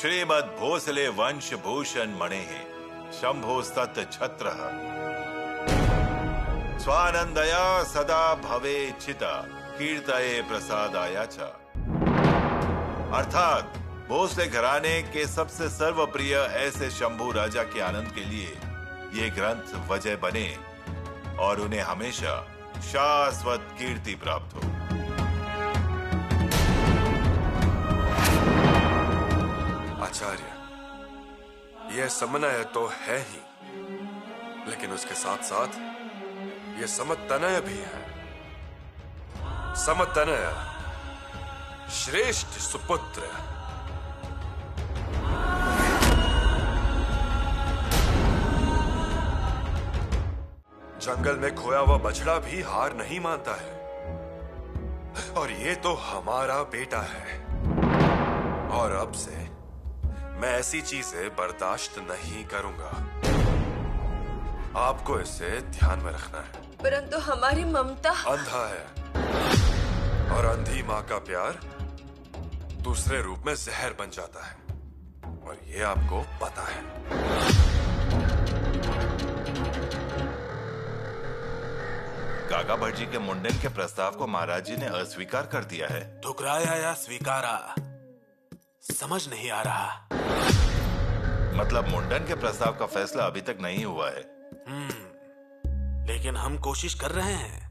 श्रीमद् भोसले वंश भूषण मणेः शंभो सत छत्र स्वानंदया सदा भवे चिता कीर्तये प्रसादाया च। अर्थात भोसले घराने के सबसे सर्वप्रिय ऐसे शंभू राजा के आनंद के लिए ये ग्रंथ वजह बने और उन्हें हमेशा शाश्वत कीर्ति प्राप्त हो। आचार्य, यह समन्वय तो है ही, लेकिन उसके साथ साथ यह समतनय भी है। समतनय श्रेष्ठ सुपुत्र। जंगल में खोया हुआ बछड़ा भी हार नहीं मानता है, और ये तो हमारा बेटा है। और अब से मैं ऐसी चीजें बर्दाश्त नहीं करूंगा। आपको इसे ध्यान में रखना है। परंतु हमारी ममता अंधा है, और अंधी माँ का प्यार दूसरे रूप में जहर बन जाता है, और ये आपको पता है। काका भट्ट जी के मुंडन के प्रस्ताव को महाराज जी ने अस्वीकार कर दिया है। ठुकराया या स्वीकारा समझ नहीं आ रहा। मतलब मुंडन के प्रस्ताव का फैसला अभी तक नहीं हुआ है। लेकिन हम कोशिश कर रहे हैं।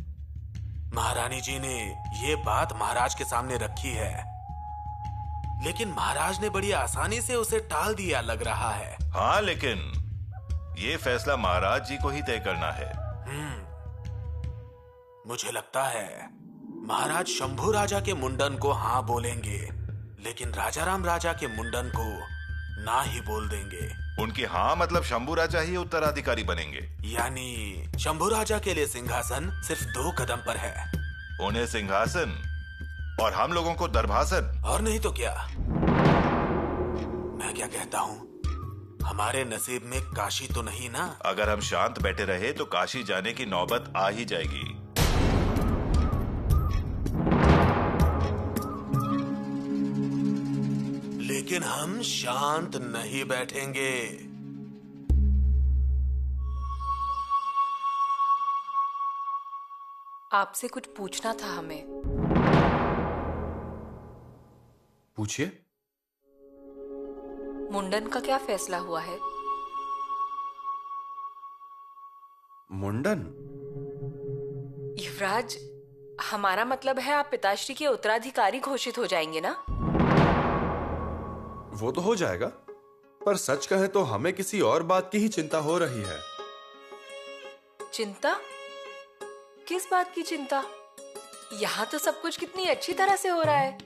महारानी जी ने ये बात महाराज के सामने रखी है, लेकिन महाराज ने बड़ी आसानी से उसे टाल दिया लग रहा है। हाँ, लेकिन ये फैसला महाराज जी को ही तय करना है। मुझे लगता है महाराज शंभू राजा के मुंडन को हाँ बोलेंगे, लेकिन राजाराम राजा के मुंडन को ना ही बोल देंगे। उनकी हाँ मतलब शंभू राजा ही उत्तराधिकारी बनेंगे। यानी शंभू राजा के लिए सिंहासन सिर्फ 2 कदम पर है। उन्हें सिंहासन और हम लोगों को दरभासन। और नहीं तो क्या। मैं क्या कहता हूँ, हमारे नसीब में काशी तो नहीं ना। अगर हम शांत बैठे रहे तो काशी जाने की नौबत आ ही जाएगी। लेकिन हम शांत नहीं बैठेंगे। आपसे कुछ पूछना था हमें। पूछिए। मुंडन का क्या फैसला हुआ है? मुंडन? युवराज, हमारा मतलब है आप पिताश्री के उत्तराधिकारी घोषित हो जाएंगे ना? वो तो हो जाएगा, पर सच कहें तो हमें किसी और बात की ही चिंता हो रही है। चिंता? किस बात की चिंता? यहाँ तो सब कुछ कितनी अच्छी तरह से हो रहा है।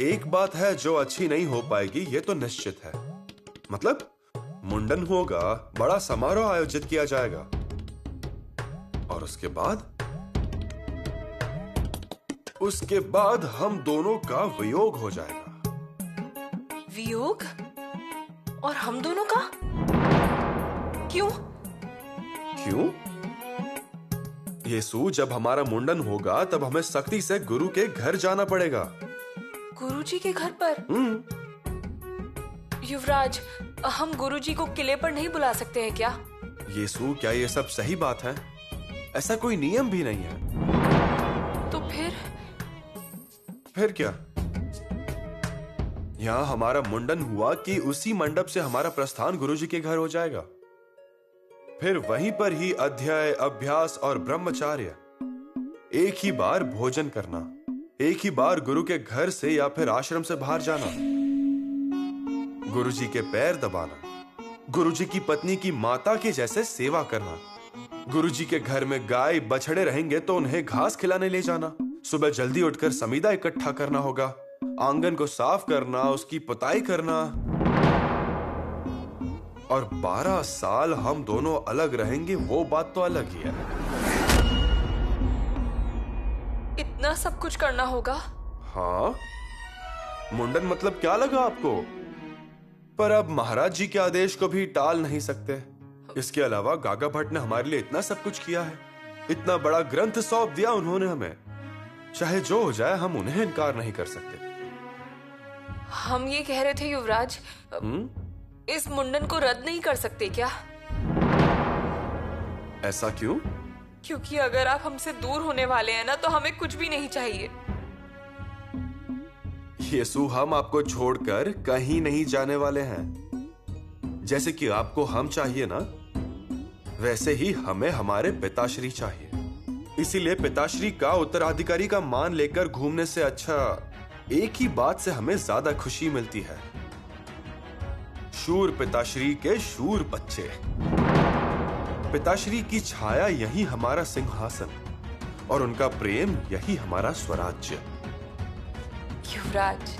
एक बात है जो अच्छी नहीं हो पाएगी, ये तो निश्चित है। मतलब मुंडन होगा, बड़ा समारोह आयोजित किया जाएगा, और उसके बाद हम दोनों का वियोग हो जाएगा। वियोग? और हम दोनों का? क्यों? क्यों? येसु, जब हमारा मुंडन होगा तब हमें सख्ती से गुरु के घर जाना पड़ेगा। गुरुजी के घर पर? युवराज, हम गुरुजी को किले पर नहीं बुला सकते हैं क्या? येसु, क्या ये सब सही बात है? ऐसा कोई नियम भी नहीं है। तो फिर क्या? यहाँ हमारा मुंडन हुआ कि उसी मंडप से हमारा प्रस्थान गुरुजी के घर हो जाएगा। फिर वहीं पर ही अध्यय, अभ्यास और ब्रह्मचार्य। एक ही बार भोजन करना, एक ही बार गुरु के घर से या फिर आश्रम से बाहर जाना, गुरुजी के पैर दबाना, गुरुजी की पत्नी की माता के जैसे सेवा करना। गुरुजी के घर में गाय बछड़े रहेंगे तो उन्हें घास खिलाने ले जाना। सुबह जल्दी उठकर समीदा इकट्ठा करना होगा, आंगन को साफ करना, उसकी पुताई करना। और 12 साल हम दोनों अलग रहेंगे, वो बात तो अलग ही है। इतना सब कुछ करना होगा? हाँ, मुंडन मतलब क्या लगा आपको? पर अब महाराज जी के आदेश को भी टाल नहीं सकते। इसके अलावा गागा भट्ट ने हमारे लिए इतना सब कुछ किया है, इतना बड़ा ग्रंथ सौंप दिया उन्होंने हमें। चाहे जो हो जाए, हम उन्हें इनकार नहीं कर सकते। हम ये कह रहे थे युवराज, इस मुंडन को रद्द नहीं कर सकते क्या? ऐसा क्यों? क्योंकि अगर आप हमसे दूर होने वाले हैं ना, तो हमें कुछ भी नहीं चाहिए। यीशु, हम आपको छोड़कर कहीं नहीं जाने वाले हैं। जैसे कि आपको हम चाहिए ना, वैसे ही हमें हमारे पिताश्री चाहिए। इसीलिए पिताश्री का उत्तराधिकारी का मान लेकर घूमने से अच्छा एक ही बात से हमें ज्यादा खुशी मिलती है। शूर पिताश्री के शूर बच्चे। पिताश्री की छाया यही हमारा सिंहासन और उनका प्रेम यही हमारा स्वराज्य। युवराज,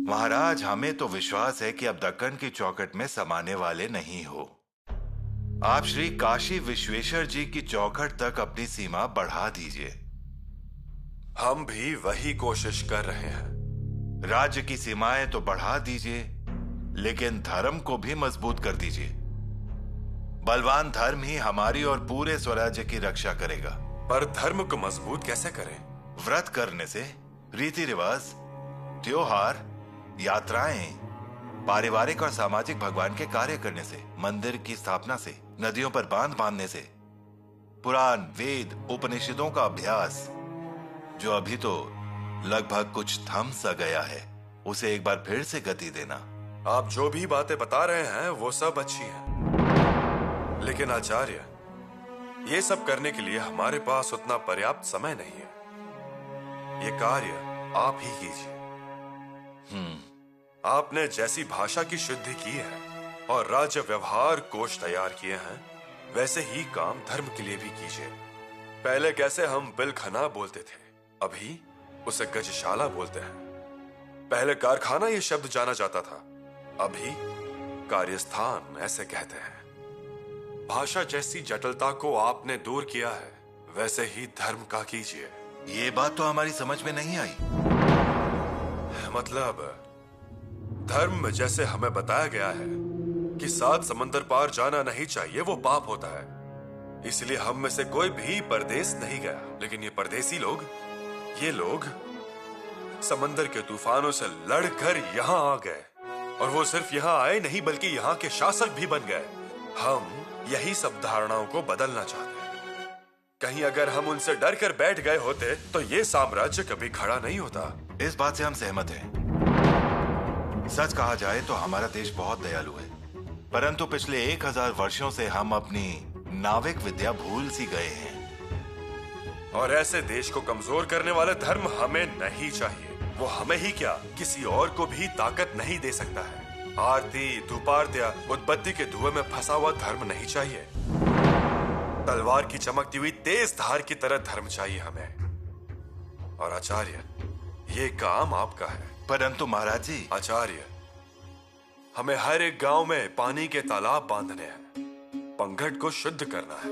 महाराज, हमें तो विश्वास है कि अब दक्कन की चौखट में समाने वाले नहीं हो। आप श्री काशी विश्वेश्वर जी की चौखट तक अपनी सीमा बढ़ा दीजिए। हम भी वही कोशिश कर रहे हैं। राज्य की सीमाएं तो बढ़ा दीजिए, लेकिन धर्म को भी मजबूत कर दीजिए। बलवान धर्म ही हमारी और पूरे स्वराज्य की रक्षा करेगा। पर धर्म को मजबूत कैसे करें? व्रत करने से, रीति रिवाज, त्योहार, यात्राएं, पारिवारिक और सामाजिक भगवान के कार्य करने से, मंदिर की स्थापना से, नदियों पर बांध बांधने से, पुराण, वेद, उपनिषदों का अभ्यास, जो अभी तो लगभग कुछ थम सा गया है, उसे एक बार फिर से गति देना। आप जो भी बातें बता रहे हैं वो सब अच्छी हैं, लेकिन आचार्य, ये सब करने के लिए हमारे पास उतना पर्याप्त समय नहीं है। ये कार्य आप ही कीजिए। आपने जैसी भाषा की शुद्धि की है और राज्य व्यवहार कोश तैयार किए हैं, वैसे ही काम धर्म के लिए भी कीजिए। पहले कैसे हम बिलखना बोलते थे, अभी उसे गजशाला बोलते हैं। पहले कारखाना ये शब्द जाना जाता था, अभी कार्यस्थान ऐसे कहते हैं। भाषा जैसी जटिलता को आपने दूर किया है, वैसे ही धर्म का कीजिए। ये बात तो हमारी समझ में नहीं आई। मतलब धर्म में जैसे हमें बताया गया है कि 7 समंदर पार जाना नहीं चाहिए, वो पाप होता है। इसलिए हम में से कोई भी परदेश नहीं गया। लेकिन ये परदेसी लोग, ये लोग समंदर के तूफानों से लड़कर यहां आ गए, और वो सिर्फ यहां आए नहीं बल्कि यहां के शासक भी बन गए। हम यही सब धारणाओं को बदलना चाहते हैं। कहीं अगर हम उनसे डर कर बैठ गए होते तो ये साम्राज्य कभी खड़ा नहीं होता। इस बात से हम सहमत हैं। सच कहा जाए तो हमारा देश बहुत दयालु है, परंतु पिछले 1000 वर्षों से हम अपनी नाविक विद्या भूल सी गए हैं। और ऐसे देश को कमजोर करने वाले धर्म हमें नहीं चाहिए। वो हमें ही क्या, किसी और को भी ताकत नहीं दे सकता है। आरती, धूपार्त या उदबत्ती के धुएं में फंसा हुआ धर्म नहीं चाहिए। तलवार की चमकती हुई तेज धार की तरह धर्म चाहिए हमें। और आचार्य, ये काम आपका है। परंतु महाराज जी। आचार्य, हमें हर एक गांव में पानी के तालाब बांधने हैं, पंघट को शुद्ध करना है।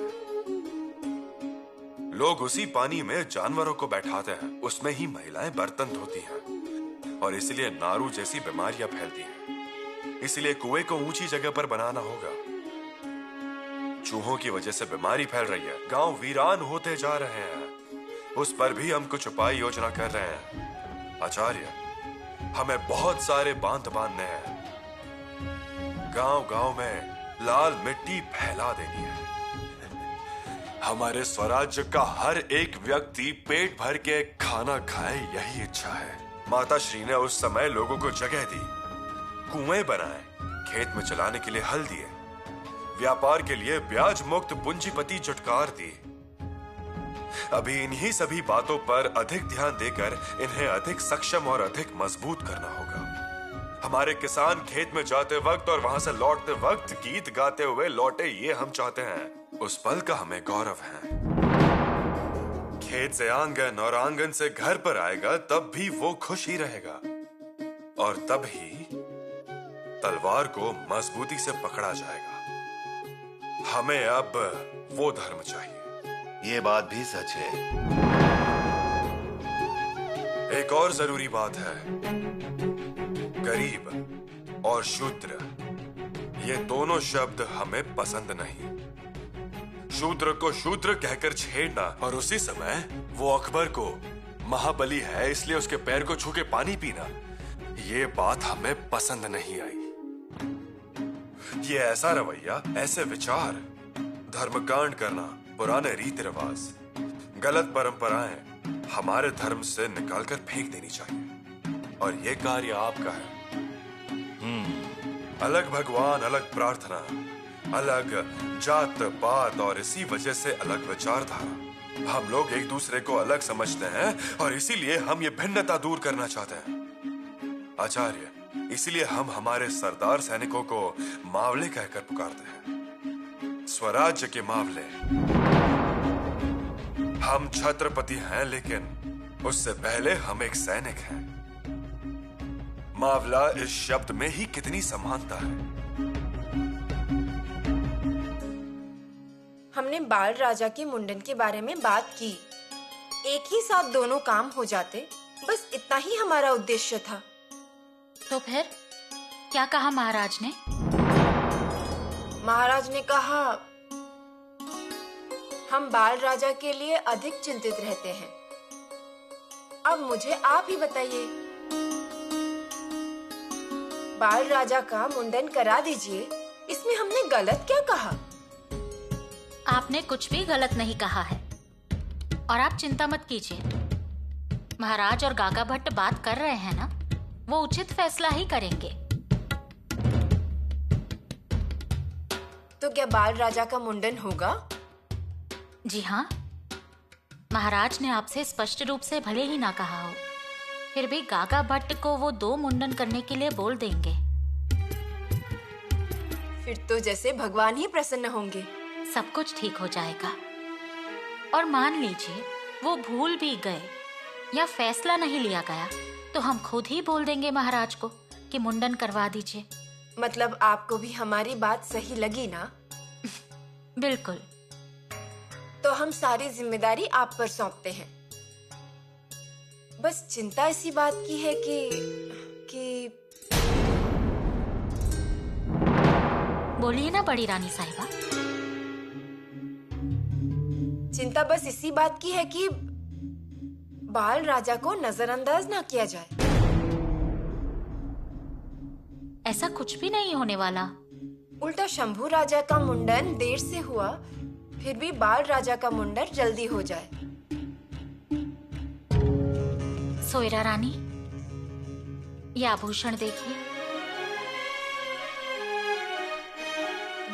लोग उसी पानी में जानवरों को बैठाते हैं, उसमें ही महिलाएं बर्तन धोती हैं, और इसलिए नारू जैसी बीमारियां फैलती हैं। इसलिए कुएं को ऊंची जगह पर बनाना होगा। चूहों की वजह से बीमारी फैल रही है, गांव वीरान होते जा रहे हैं, उस पर भी हम कुछ उपाय योजना कर रहे हैं। आचार्य, हमें बहुत सारे बांध बांधने हैं, गांव गांव में लाल मिट्टी फैला देनी है। हमारे स्वराज्य का हर एक व्यक्ति पेट भर के खाना खाए, यही इच्छा है। माता श्री ने उस समय लोगों को जगह दी, कुएं बनाए, खेत में चलाने के लिए हल दिए, व्यापार के लिए ब्याज मुक्त पूंजीपति जुटकार दी। अभी इन्हीं सभी बातों पर अधिक ध्यान देकर इन्हें अधिक सक्षम और अधिक मजबूत करना होगा। हमारे किसान खेत में जाते वक्त और वहां से लौटते वक्त गीत गाते हुए लौटे, ये हम चाहते हैं। उस पल का हमें गौरव है। खेत से आंगन और आंगन से घर पर आएगा, तब भी वो खुश ही रहेगा, और तब ही तलवार को मजबूती से पकड़ा जाएगा। हमें अब वो धर्म चाहिए। ये बात भी सच है। एक और जरूरी बात है, गरीब और शूद्र, ये दोनों शब्द हमें पसंद नहीं। शूद्र को शूद्र कहकर छेड़ना और उसी समय वो अकबर को महाबली है इसलिए उसके पैर को छू के पानी पीना, ये बात हमें पसंद नहीं आई। ये ऐसा रवैया, ऐसे विचार, धर्मकांड करना, पुराने रीति रिवाज, गलत परंपराएं हमारे धर्म से निकालकर फेंक देनी चाहिए। और ये कार्य आपका है। अलग भगवान, अलग प्रार्थना, अलग जात पात और इसी वजह से अलग विचारधारा। हम लोग एक दूसरे को अलग समझते हैं और इसीलिए हम ये भिन्नता दूर करना चाहते हैं। आचार्य, इसीलिए हम हमारे सरदार सैनिकों को मावले कहकर पुकारते हैं, स्वराज्य के मावले। हम छत्रपति हैं लेकिन उससे पहले हम एक सैनिक हैं। मावला इस शब्द में ही कितनी समानता है। हमने बाल राजा के मुंडन के बारे में बात की। एक ही साथ दोनों काम हो जाते, बस इतना ही हमारा उद्देश्य था। तो फिर क्या कहा महाराज ने? महाराज ने कहा, हम बाल राजा के लिए अधिक चिंतित रहते हैं। अब मुझे आप ही बताइए, बाल राजा का मुंडन करा दीजिए, इसमें हमने गलत क्या कहा? आपने कुछ भी गलत नहीं कहा है और आप चिंता मत कीजिए। महाराज और गागा भट्ट बात कर रहे हैं ना, वो उचित फैसला ही करेंगे। तो क्या बाल राजा का मुंडन होगा? जी हाँ, महाराज ने आपसे स्पष्ट रूप से भले ही ना कहा हो, फिर भी गागा भट्ट को वो 2 मुंडन करने के लिए बोल देंगे। फिर तो जैसे भगवान ही प्रसन्न होंगे। सब कुछ ठीक हो जाएगा। और मान लीजिए वो भूल भी गए या फैसला नहीं लिया गया, तो हम खुद ही बोल देंगे महाराज को कि मुंडन करवा दीजिए। मतलब आपको भी हमारी बात सही लगी ना? बिल्कुल। तो हम सारी जिम्मेदारी आप पर सौंपते हैं। बस चिंता इसी बात की है कि बोलिए ना बड़ी रानी साहिबा। चिंता बस इसी बात की है कि बाल राजा को नजरअंदाज ना किया जाए। ऐसा कुछ भी नहीं होने वाला। उल्टा शंभू राजा का मुंडन देर से हुआ, फिर भी बाल राजा का मुंडन जल्दी हो जाए। सोयरा रानी, ये आभूषण देखिए,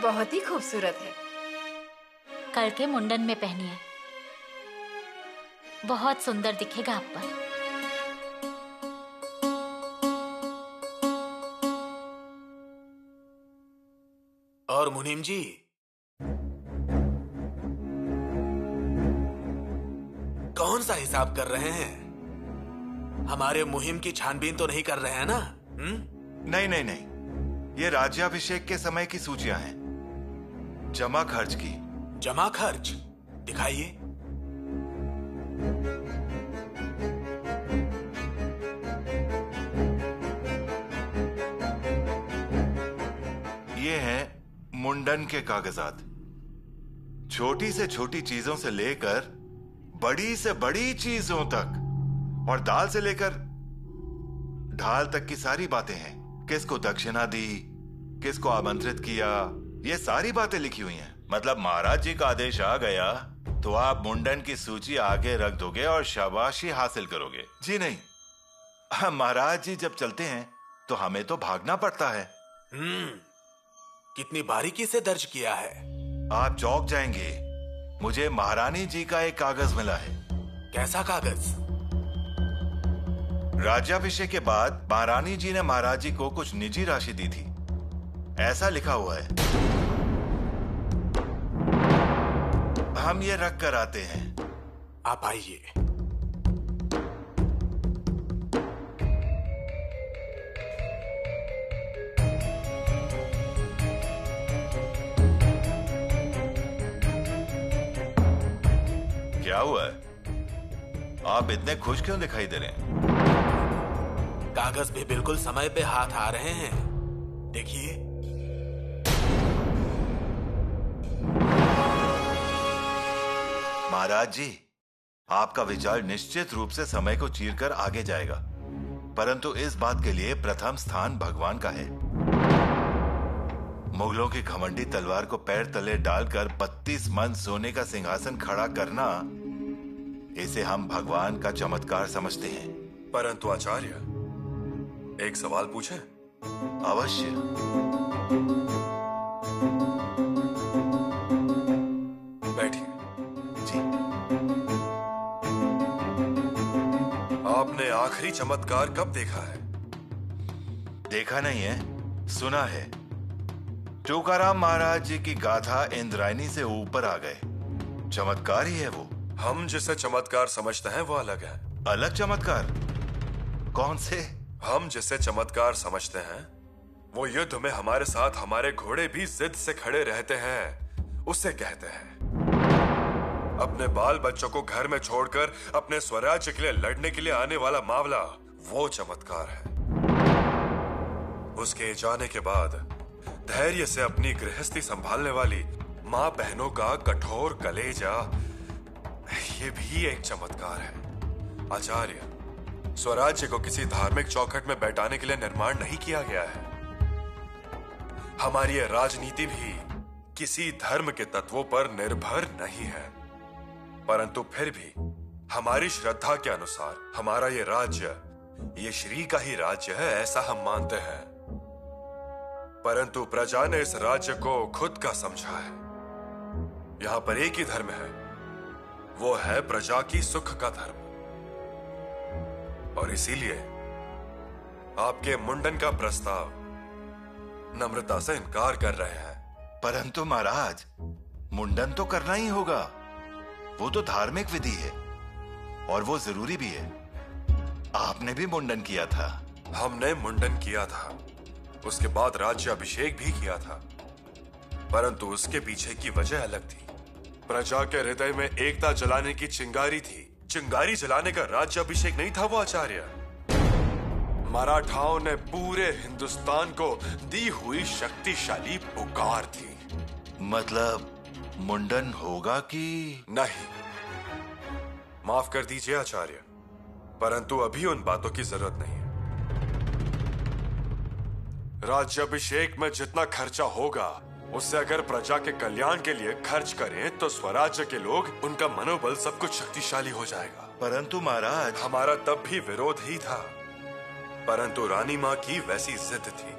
बहुत ही खूबसूरत है। कल के मुंडन में पहनिए, बहुत सुंदर दिखेगा आप पर। और मुनीम जी, कौन सा हिसाब कर रहे हैं? हमारे मुहिम की छानबीन तो नहीं कर रहे हैं ना? नहीं नहीं नहीं, ये राज्याभिषेक के समय की सूचियां हैं, जमा खर्च की। जमा खर्च दिखाइए। ये हैं मुंडन के कागजात। छोटी से छोटी चीजों से लेकर बड़ी से बड़ी चीजों तक, और दाल से लेकर ढाल तक की सारी बातें हैं। किसको दक्षिणा दी, किसको आमंत्रित किया, ये सारी बातें लिखी हुई हैं। मतलब महाराज जी का आदेश आ गया तो आप मुंडन की सूची आगे रख दोगे और शाबाशी हासिल करोगे। जी नहीं, महाराज जी जब चलते हैं तो हमें तो भागना पड़ता है। कितनी बारीकी से दर्ज किया है। आप चौंक जाएंगे, मुझे महारानी जी का एक कागज मिला है। कैसा कागज? राज्याभिषेक के बाद महारानी जी ने महाराज जी को कुछ निजी राशि दी थी, ऐसा लिखा हुआ है। हम ये रख कर आते हैं। आप आइए। क्या हुआ है? आप इतने खुश क्यों दिखाई दे रहे हैं? कागज भी बिल्कुल समय पे हाथ आ रहे हैं, देखिए। महाराज जी, आपका विचार निश्चित रूप से समय को चीरकर आगे जाएगा, परंतु इस बात के लिए प्रथम स्थान भगवान का है। मुगलों की घमंडी तलवार को पैर तले डालकर 32 मन सोने का सिंहासन खड़ा करना, इसे हम भगवान का चमत्कार समझते हैं। परंतु आचार्य, एक सवाल पूछें? अवश्य। बैठिए। जी। आपने आखिरी चमत्कार कब देखा है? देखा नहीं है, सुना है। टूकाराम महाराज जी की गाथा इंद्रायणी से ऊपर आ गए। चमत्कार ही है वो। हम जिसे चमत्कार समझते हैं वो अलग है। अलग चमत्कार? कौन से? हम जिसे चमत्कार समझते हैं वो युद्ध में हमारे साथ हमारे घोड़े भी जिद से खड़े रहते हैं, उसे कहते हैं। अपने बाल बच्चों को घर में छोड़कर अपने स्वराज्य के लिए लड़ने के लिए आने वाला मावला, वो चमत्कार है। उसके जाने के बाद धैर्य से अपनी गृहस्थी संभालने वाली मां बहनों का कठोर कलेजा, ये भी एक चमत्कार है। आचार्य, स्वराज्य को किसी धार्मिक चौखट में बैठाने के लिए निर्माण नहीं किया गया है। हमारी यह राजनीति भी किसी धर्म के तत्वों पर निर्भर नहीं है, परंतु फिर भी हमारी श्रद्धा के अनुसार हमारा ये राज्य, ये श्री का ही राज्य है, ऐसा हम मानते हैं। परंतु प्रजा ने इस राज्य को खुद का समझा है। यहां पर एक ही धर्म है, वो है प्रजा की सुख का धर्म। और इसीलिए आपके मुंडन का प्रस्ताव नम्रता से इनकार कर रहे हैं। परंतु महाराज, मुंडन तो करना ही होगा। वो तो धार्मिक विधि है और वो जरूरी भी है। आपने भी मुंडन किया था। हमने मुंडन किया था, उसके बाद राज्य अभिषेक भी किया था, परंतु उसके पीछे की वजह अलग थी। प्रजा के हृदय में एकता जलाने की चिंगारी थी। चिंगारी जलाने का राज्य अभिषेक नहीं था वो आचार्य। मराठाओं ने पूरे हिंदुस्तान को दी हुई शक्तिशाली पुकार थी। मतलब मुंडन होगा कि नहीं? माफ कर दीजिए आचार्य, परंतु अभी उन बातों की जरूरत नहीं है। राज्याभिषेक में जितना खर्चा होगा उससे अगर प्रजा के कल्याण के लिए खर्च करें तो स्वराज्य के लोग, उनका मनोबल सब कुछ शक्तिशाली हो जाएगा। परंतु महाराज, हमारा तब भी विरोध ही था, परंतु रानी मां की वैसी जिद थी।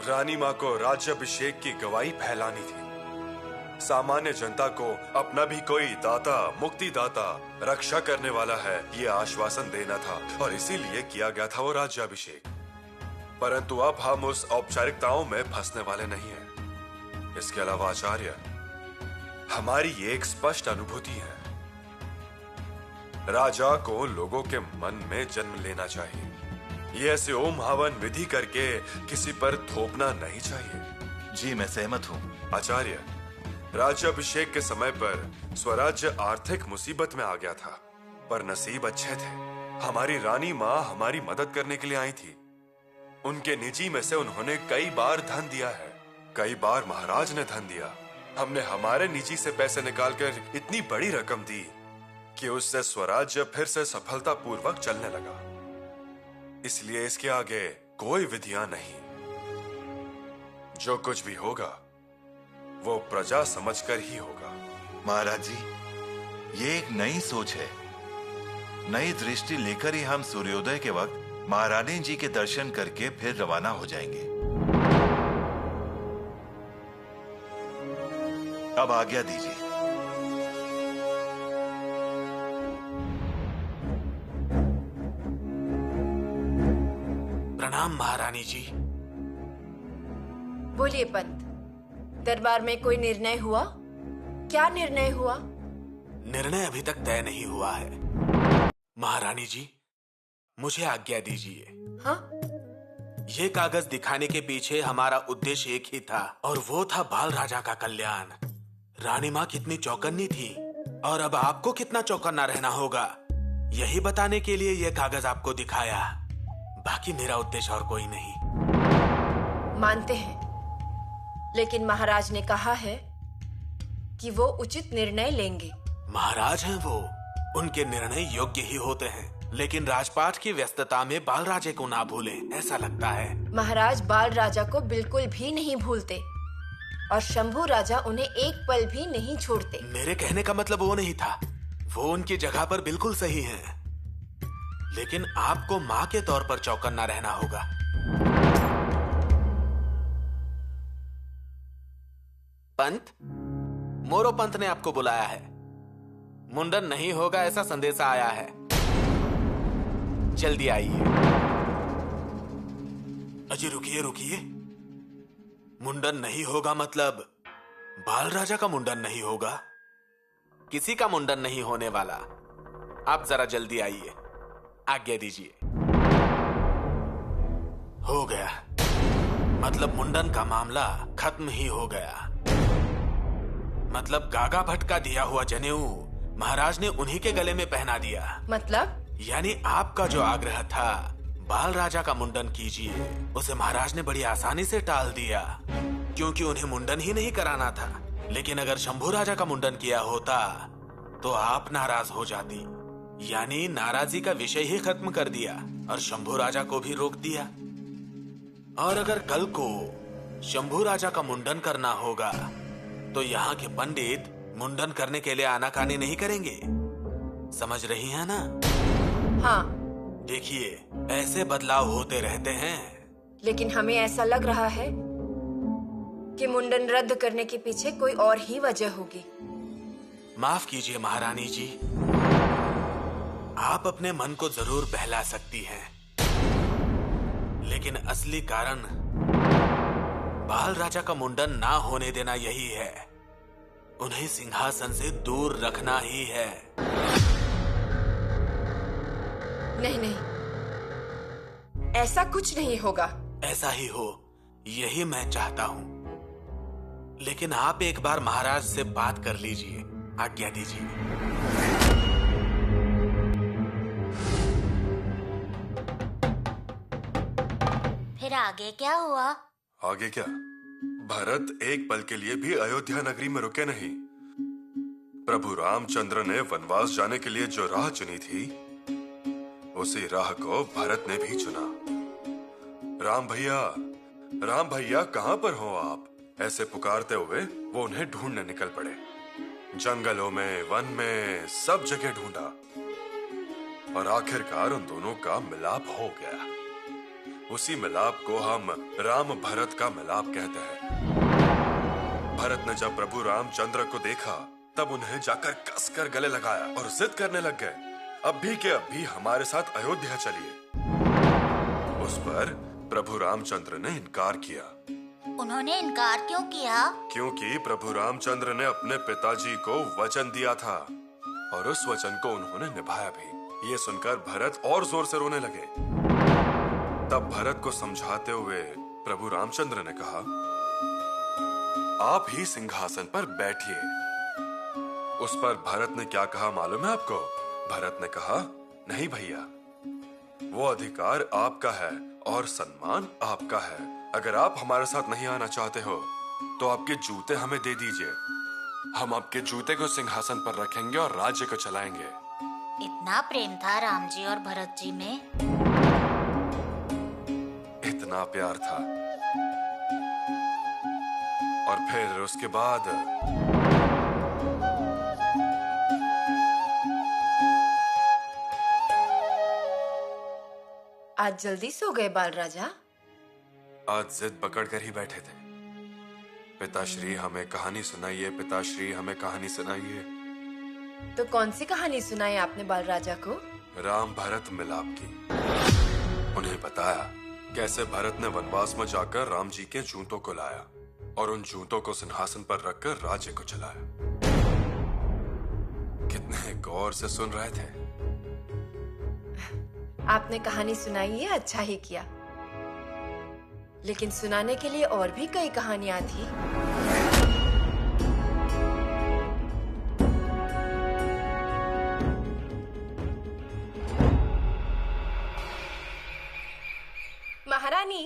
रानी मां को राज्याभिषेक की गवाही फैलानी थी। सामान्य जनता को अपना भी कोई दाता, मुक्तिदाता, रक्षा करने वाला है, ये आश्वासन देना था और इसीलिए किया गया था वो राज्याभिषेक। परंतु अब हम उस औपचारिकताओं में फंसने वाले नहीं हैं। इसके अलावा आचार्य, हमारी ये एक स्पष्ट अनुभूति है, राजा को लोगों के मन में जन्म लेना चाहिए। ये ऐसे ओम हवन विधि करके किसी पर थोपना नहीं चाहिए। जी मैं सहमत हूँ। आचार्य, राज्याभिषेक के समय पर स्वराज्य आर्थिक मुसीबत में आ गया था, पर नसीब अच्छे थे। हमारी रानी माँ हमारी मदद करने के लिए आई थी। उनके निजी में से उन्होंने कई बार धन दिया है, कई बार महाराज ने धन दिया। हमने हमारे निजी से पैसे निकालकर इतनी बड़ी रकम दी कि उससे स्वराज्य फिर से सफलतापूर्वक चलने लगा। इसलिए इसके आगे कोई विधियां नहीं। जो कुछ भी होगा वो प्रजा समझकर ही होगा। महाराज जी, ये एक नई सोच है। नई दृष्टि लेकर ही हम सूर्योदय के वक्त महारानी जी के दर्शन करके फिर रवाना हो जाएंगे। अब आज्ञा दीजिए। प्रणाम महारानी जी। बोलिए पंत, दरबार में कोई निर्णय हुआ? क्या निर्णय हुआ? निर्णय अभी तक तय नहीं हुआ है। महारानी जी, मुझे आज्ञा दीजिए। हाँ? ये कागज दिखाने के पीछे हमारा उद्देश्य एक ही था, और वो था बाल राजा का कल्याण। रानी माँ कितनी चौकन्नी थी और अब आपको कितना चौकन्ना रहना होगा, यही बताने के लिए ये कागज आपको दिखाया। बाकी मेरा उद्देश्य और कोई नहीं। मानते हैं, लेकिन महाराज ने कहा है कि वो उचित निर्णय लेंगे। महाराज हैं वो, उनके निर्णय योग्य ही होते हैं, लेकिन राजपाट की व्यस्तता में बाल राजे को ना भूलें, ऐसा लगता है। महाराज बाल राजा को बिल्कुल भी नहीं भूलते और शंभू राजा उन्हें एक पल भी नहीं छोड़ते। मेरे कहने का मतलब वो नहीं था, वो उनकी जगह पर बिल्कुल सही हैं, लेकिन आपको माँ के तौर पर चौकन्ना रहना होगा। पंत, मोरो पंत ने आपको बुलाया है। मुंडन नहीं होगा ऐसा संदेशा आया है, जल्दी आइए। अजी रुकिए रुकिए, मुंडन नहीं होगा मतलब बाल राजा का मुंडन नहीं होगा? किसी का मुंडन नहीं होने वाला। आप जरा जल्दी आइए, आज्ञा दीजिए। हो गया, मतलब मुंडन का मामला खत्म ही हो गया। मतलब गागा भट्ट का दिया हुआ जनेऊ महाराज ने उन्हीं के गले में पहना दिया। मतलब? यानी आपका जो आग्रह था बाल राजा का मुंडन कीजिए, उसे महाराज ने बड़ी आसानी से टाल दिया, क्योंकि उन्हें मुंडन ही नहीं कराना था। लेकिन अगर शंभू राजा का मुंडन किया होता तो आप नाराज हो जाती, यानी नाराजी का विषय ही खत्म कर दिया और शंभू राजा को भी रोक दिया। और अगर कल को शंभू राजा का मुंडन करना होगा तो यहाँ के पंडित मुंडन करने के लिए आनाकानी नहीं करेंगे। समझ रही हैं ना? हाँ। देखिए, ऐसे बदलाव होते रहते हैं। लेकिन हमें ऐसा लग रहा है कि मुंडन रद्द करने के पीछे कोई और ही वजह होगी। माफ कीजिए महारानी जी, आप अपने मन को जरूर बहला सकती हैं, लेकिन असली कारण बाल राजा का मुंडन ना होने देना यही है। उन्हें सिंहासन से दूर रखना ही है। नहीं नहीं, ऐसा कुछ नहीं होगा। ऐसा ही हो, यही मैं चाहता हूं। लेकिन आप एक बार महाराज से बात कर लीजिए, आज्ञा दीजिए। फिर आगे क्या हुआ? आगे क्या? भरत एक पल के लिए भी अयोध्या नगरी में रुके नहीं। प्रभु रामचंद्र ने वनवास जाने के लिए जो राह चुनी थी, उसी राह को भरत ने भी चुना। राम भैया कहां पर हो आप? ऐसे पुकारते हुए वो उन्हें ढूंढने निकल पड़े। जंगलों में, वन में, सब जगह ढूंढा और आखिरकार उन दोनों का मिलाप हो गया। उसी मिलाप को हम राम भरत का मिलाप कहते हैं। भरत ने जब प्रभु रामचंद्र को देखा तब उन्हें जाकर कसकर गले लगाया और जिद करने लग गए, अब भी के अब भी हमारे साथ अयोध्या चलिए। उस पर प्रभु रामचंद्र ने इनकार किया। उन्होंने इनकार क्यों किया? क्योंकि प्रभु रामचंद्र ने अपने पिताजी को वचन दिया था और उस वचन को उन्होंने निभाया भी। ये सुनकर भरत और जोर से रोने लगे। तब भरत को समझाते हुए प्रभु रामचंद्र ने कहा, आप ही सिंहासन पर बैठिए। उस पर भरत ने क्या कहा मालूम है आपको? भरत ने कहा, नहीं भैया, वो अधिकार आपका है और सम्मान आपका है। अगर आप हमारे साथ नहीं आना चाहते हो तो आपके जूते हमें दे दीजिए। हम आपके जूते को सिंहासन पर रखेंगे और राज्य को चलाएंगे। इतना प्रेम था राम जी और भरत जी में? इतना प्यार था। और फिर उसके बाद आज जल्दी सो गए बाल राजा? आज जिद पकड़ कर ही बैठे थे। पिताश्री हमें कहानी सुनाइए, पिताश्री हमें कहानी सुनाइए। तो कौन सी कहानी सुनाई आपने बाल राजा को? राम भरत मिलाप की। उन्हें बताया कैसे भरत ने वनवास में जाकर राम जी के जूतों को लाया और उन जूतों को सिंहासन पर रखकर राज्य को चलाया। कितने गौर से सुन रहे थे। आपने कहानी सुनाई है, अच्छा ही किया। लेकिन सुनाने के लिए और भी कई कहानियां थी। महारानी,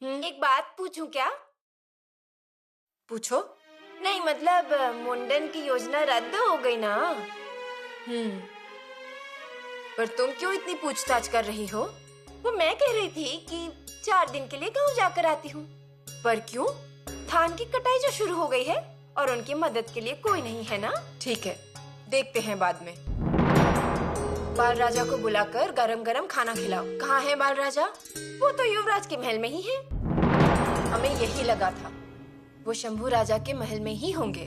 एक बात पूछूं क्या? पूछो। नहीं मतलब मुंडन की योजना रद्द हो गई ना? पर तुम क्यों इतनी पूछताछ कर रही हो? वो मैं कह रही थी कि 4 दिन के लिए गाँव जाकर आती हूँ। पर क्यों? धान की कटाई जो शुरू हो गई है और उनकी मदद के लिए कोई नहीं है ना? ठीक है, देखते हैं बाद में। बाल राजा को बुलाकर गरम गरम खाना खिलाओ। कहाँ है बाल राजा? वो तो युवराज के महल में ही है। हमें यही लगा था, वो शंभू राजा के महल में ही होंगे।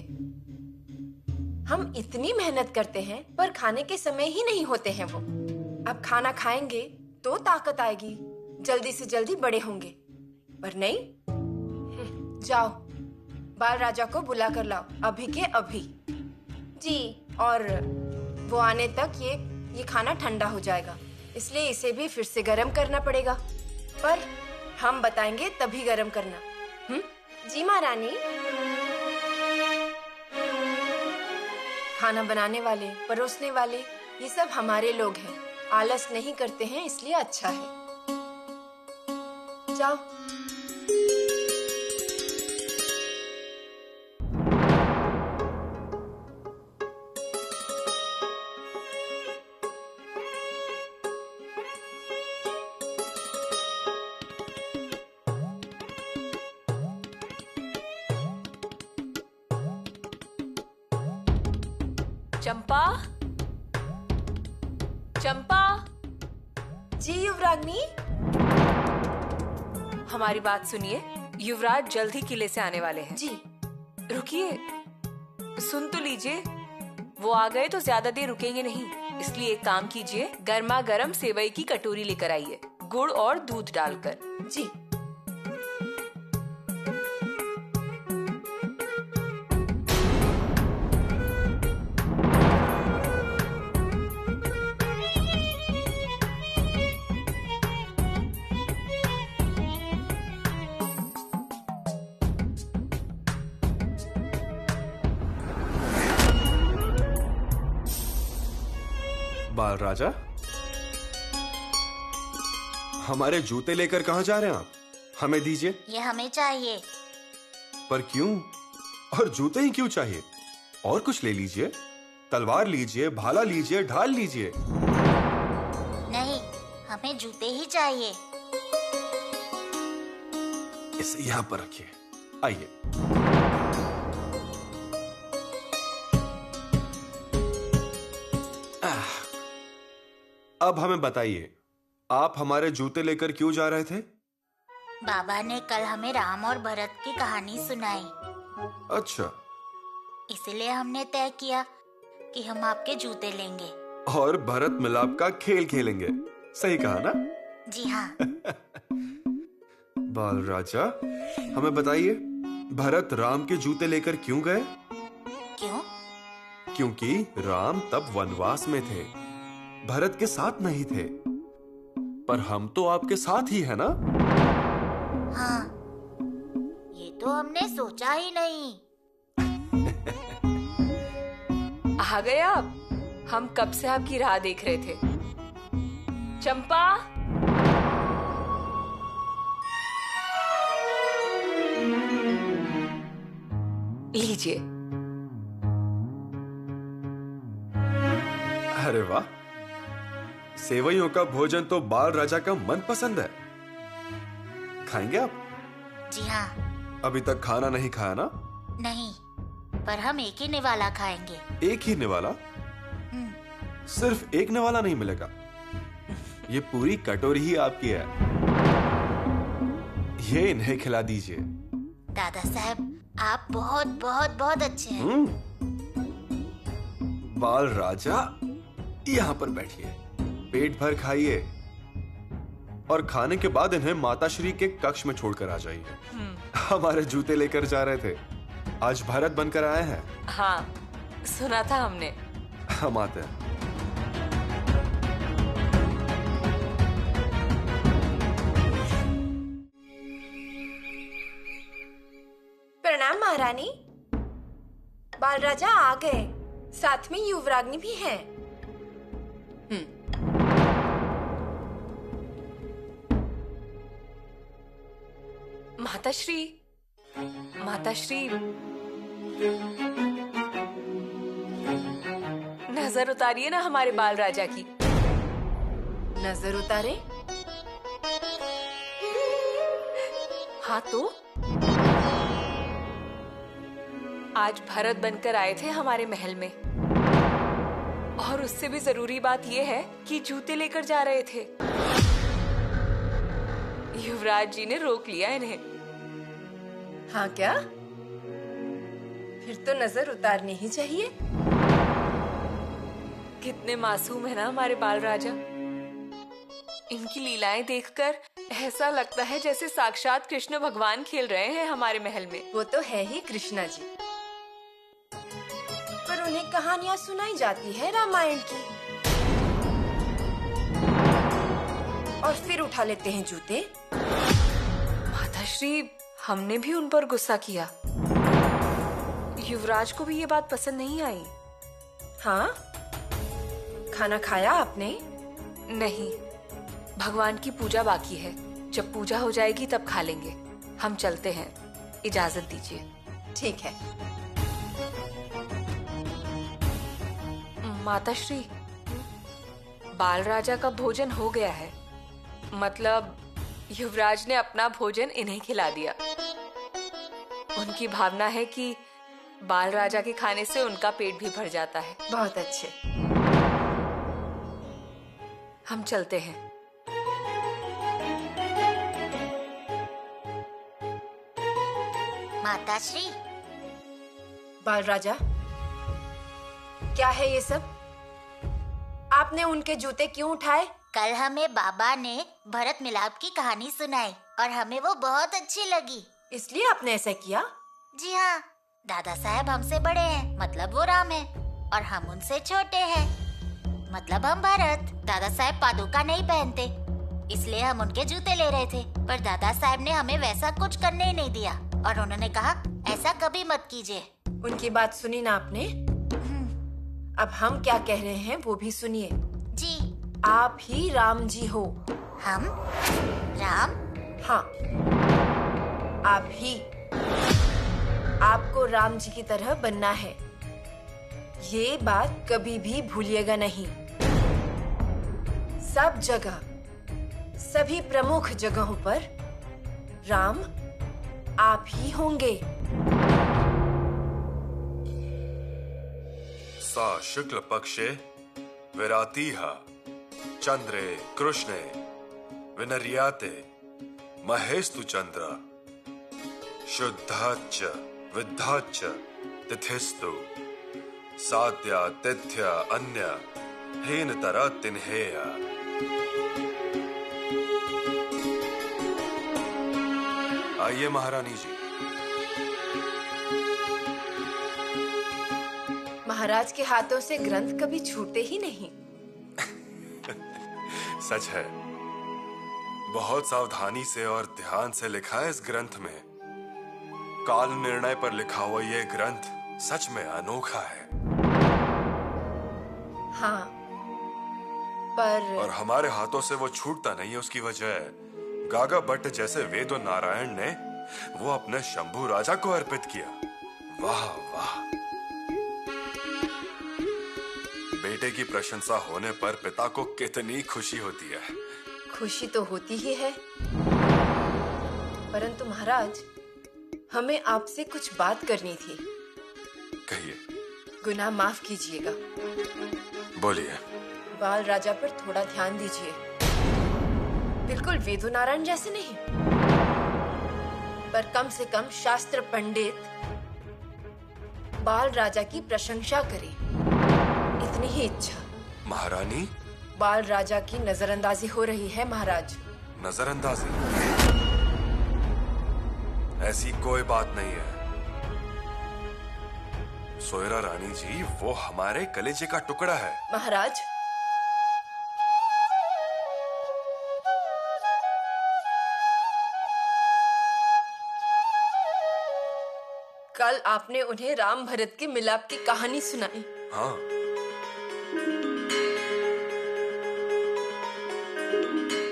हम इतनी मेहनत करते हैं पर खाने के समय ही नहीं होते हैं वो। अब खाना खाएंगे तो ताकत आएगी, जल्दी से जल्दी बड़े होंगे। पर नहीं, जाओ बाल राजा को बुला कर लाओ, अभी के अभी। जी, और वो आने तक ये खाना ठंडा हो जाएगा, इसलिए इसे भी फिर से गरम करना पड़ेगा। पर हम बताएंगे तभी गरम करना। जी महारानी। खाना बनाने वाले, परोसने वाले, ये सब हमारे लोग हैं। आलस नहीं करते हैं, इसलिए अच्छा है। जाओ। चंपा, चंपा। जी युवराग्नि। हमारी बात सुनिए, युवराज जल्द ही किले से आने वाले हैं। जी। रुकिए, सुन तो लीजिए। वो आ गए तो ज्यादा देर रुकेंगे नहीं, इसलिए एक काम कीजिए, गर्मा गर्म सेवई की कटोरी लेकर आइए, गुड़ और दूध डालकर। जी। बाल राजा, हमारे जूते लेकर कहां जा रहे हैं आप? हमें दीजिए। ये हमें चाहिए। पर क्यों? और जूते ही क्यों चाहिए? और कुछ ले लीजिए, तलवार लीजिए, भाला लीजिए, ढाल लीजिए। नहीं, हमें जूते ही चाहिए। इसे यहाँ पर रखिए। आइए। अब हमें बताइए, आप हमारे जूते लेकर क्यों जा रहे थे? बाबा ने कल हमें राम और भरत की कहानी सुनाई। अच्छा। इसलिए हमने तय किया कि हम आपके जूते लेंगे और भरत मिलाप का खेल खेलेंगे। सही कहा ना? जी हाँ। बाल राजा, हमें बताइए, भरत राम के जूते लेकर क्यों गए? क्यों? क्योंकि राम तब वनवास में थे, भरत के साथ नहीं थे। पर हम तो आपके साथ ही है ना? हाँ, ये तो हमने सोचा ही नहीं। आ गए आप? हम कब से आपकी राह देख रहे थे। चंपा, लीजिए। अरे वाह, सेवइयों का भोजन तो बाल राजा का मन पसंद है। खाएंगे आप? जी हाँ। अभी तक खाना नहीं खाया ना? नहीं, पर हम एक ही निवाला खाएंगे। एक ही निवाला? सिर्फ एक निवाला नहीं मिलेगा, ये पूरी कटोरी ही आपकी है। ये इन्हें खिला दीजिए। दादा साहब, आप बहुत बहुत बहुत अच्छे हैं। बाल राजा, यहाँ पर बैठिए, पेट भर खाइए और खाने के बाद इन्हें माताश्री के कक्ष में छोड़कर आ जाइए। हमारे जूते लेकर जा रहे थे, आज भरत बनकर आए हैं। हाँ, सुना था हमने। हम आते हैं। प्रणाम महारानी। बाल राजा आ गए, साथ में युवराग्नि भी हैं। माताश्री, माताश्री, नजर उतारिए ना हमारे बाल राजा की। नजर उतारे? हाँ तो आज भरत बनकर आए थे हमारे महल में, और उससे भी जरूरी बात यह है कि जूते लेकर जा रहे थे। युवराज जी ने रोक लिया इन्हें। हाँ क्या? फिर तो नजर उतारनी ही चाहिए। कितने मासूम है ना हमारे बाल राजा। इनकी लीलाएं देखकर ऐसा लगता है जैसे साक्षात कृष्ण भगवान खेल रहे हैं हमारे महल में। वो तो है ही कृष्णा जी, पर उन्हें कहानियां सुनाई जाती है रामायण की, और फिर उठा लेते हैं जूते। माताश्री, हमने भी उन पर गुस्सा किया। युवराज को भी ये बात पसंद नहीं आई। हाँ, खाना खाया आपने? नहीं, भगवान की पूजा बाकी है। जब पूजा हो जाएगी तब खा लेंगे। हम चलते हैं, इजाजत दीजिए। ठीक है। माताश्री, बाल राजा का भोजन हो गया है। मतलब युवराज ने अपना भोजन इन्हें खिला दिया। उनकी भावना है कि बाल राजा के खाने से उनका पेट भी भर जाता है। बहुत अच्छे। हम चलते हैं। माताश्री, बाल राजा, क्या है ये सब? आपने उनके जूते क्यों उठाए? कल हमें बाबा ने भरत मिलाप की कहानी सुनाई और हमें वो बहुत अच्छी लगी, इसलिए आपने ऐसा किया? जी हाँ, दादा साहब हमसे बड़े हैं, मतलब वो राम है, और हम उनसे छोटे हैं, मतलब हम भरत। दादा साहब पादुका नहीं पहनते, इसलिए हम उनके जूते ले रहे थे, पर दादा साहब ने हमें वैसा कुछ करने ही नहीं दिया और उन्होंने कहा ऐसा कभी मत कीजिए। उनकी बात सुनी ना आपने? अब हम क्या कह रहे हैं वो भी सुनिए। जी। आप ही राम जी हो। हम? राम? हाँ, आप ही। आपको राम जी की तरह बनना है, ये बात कभी भी भूलिएगा नहीं। सब जगह, सभी प्रमुख जगहों पर राम आप ही होंगे। सा शुक्ल पक्षे विरातीह चंद्रे कृष्णे विनर्याते महेस्तु चंद्र शुद्धाच्च विद्धाच्च तिथिस्तु साध्या तिथ्य अन्य हेनतर तिन्हेय। आइए महारानी जी। महाराज के हाथों से ग्रंथ कभी छूटे ही नहीं। सच है, बहुत सावधानी से और ध्यान से लिखा है इस ग्रंथ में। काल निर्णय पर लिखा हुआ ये ग्रंथ सच में अनोखा है। हाँ, पर और हमारे हाथों से वो छूटता नहीं है। उसकी वजह गागा भट्ट जैसे वेद नारायण ने वो अपने शंभू राजा को अर्पित किया। वाह वाह। बेटे की प्रशंसा होने पर पिता को कितनी खुशी होती है। खुशी तो होती ही है, परंतु महाराज, हमें आपसे कुछ बात करनी थी। कहिए। गुनाह माफ कीजिएगा। बोलिए। बाल राजा पर थोड़ा ध्यान दीजिए। बिल्कुल वेदो नारायण जैसे नहीं, पर कम से कम शास्त्र पंडित बाल राजा की प्रशंसा करे, इतनी ही इच्छा। महारानी, बाल राजा की नजरअंदाजी हो रही है महाराज। नजरअंदाजी? ऐसी कोई बात नहीं है। सोयरा रानी जी, वो हमारे कलेजे का टुकड़ा है। महाराज, कल आपने उन्हें राम भरत के मिलाप की कहानी सुनाई। हाँ।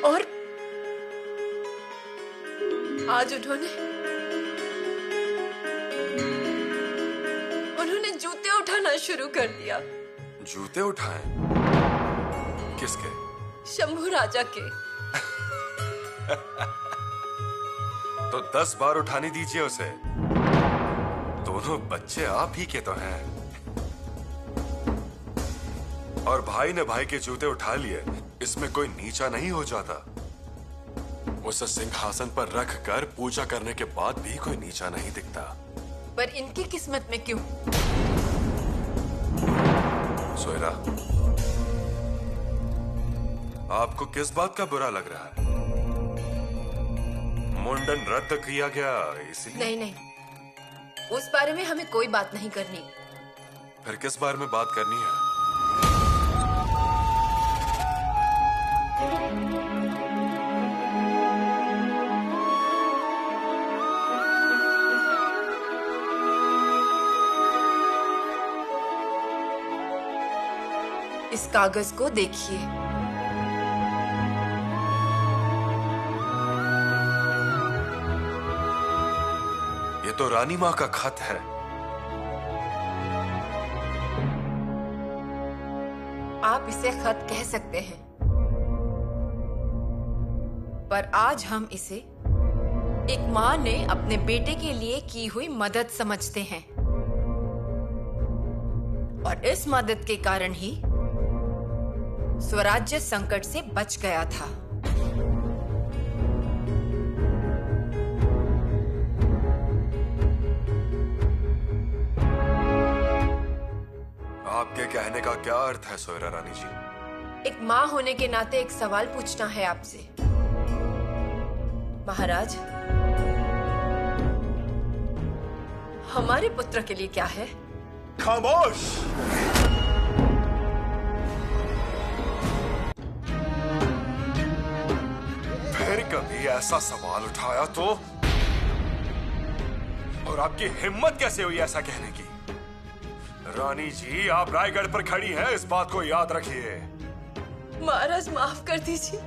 और आज उन्होंने जूते उठाना शुरू कर दिया। जूते उठाएं? किसके? शंभू राजा के। तो 10 बार उठाने दीजिए उसे। दोनों बच्चे आप ही के तो हैं। और भाई ने भाई के जूते उठा लिए, इसमें कोई नीचा नहीं हो जाता। उसे सिंहासन पर रख कर पूजा करने के बाद भी कोई नीचा नहीं दिखता। पर इनकी किस्मत में क्यों? सोयरा, आपको किस बात का बुरा लग रहा है? मुंडन रद्द किया गया इसलिए? नहीं नहीं, उस बारे में हमें कोई बात नहीं करनी। फिर किस बारे में बात करनी है? इस कागज को देखिए। ये तो रानी माँ का खत है। आप इसे खत कह सकते हैं, पर आज हम इसे एक माँ ने अपने बेटे के लिए की हुई मदद समझते हैं। और इस मदद के कारण ही स्वराज्य संकट से बच गया था। आपके कहने का क्या अर्थ है सोयरा रानी जी? एक माँ होने के नाते एक सवाल पूछना है आपसे। महाराज, हमारे पुत्र के लिए क्या है? खामोश! फिर कभी ऐसा सवाल उठाया तो? और आपकी हिम्मत कैसे हुई ऐसा कहने की? रानी जी, आप रायगढ़ पर खड़ी हैं, इस बात को याद रखिए। महाराज माफ कर दीजिए,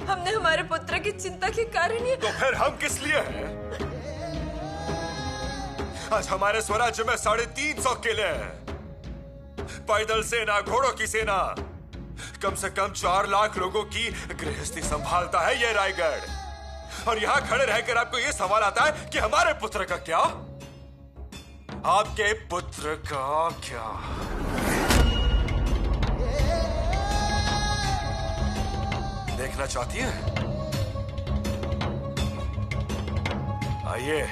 हमने हमारे पुत्र की चिंता के कारण ही। तो फिर हम किस लिए हैं? आज हमारे स्वराज्य में 350 किले हैं। पैदल सेना, घोड़ों की सेना, कम से कम 4 लाख लोगों की गृहस्थी संभालता है ये रायगढ़। और यहां खड़े रहकर आपको ये सवाल आता है कि हमारे पुत्र का क्या? आपके पुत्र का क्या? देखना चाहती हैं? आइए।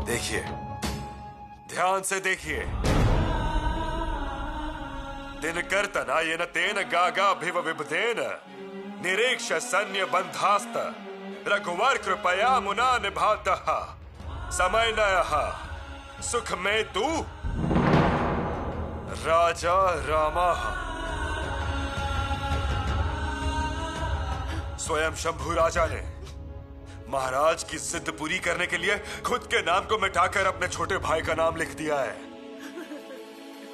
देखिए, ध्यान से देखिए। दिनकर्तना येन तेन गागाभिव विबुधेन निरीक्ष सैन्य बंधास्त रघुवर कृपया मुना निभातः समयनयः सुख में तू राजा रामः। स्वयं शंभू राजा ने महाराज की जिद पूरी करने के लिए खुद के नाम को मिटाकर अपने छोटे भाई का नाम लिख दिया है।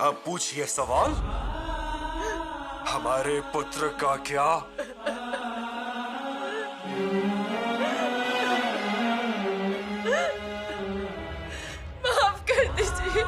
अब पूछिए सवाल, हमारे पुत्र का क्या? माफ कर दीजिए।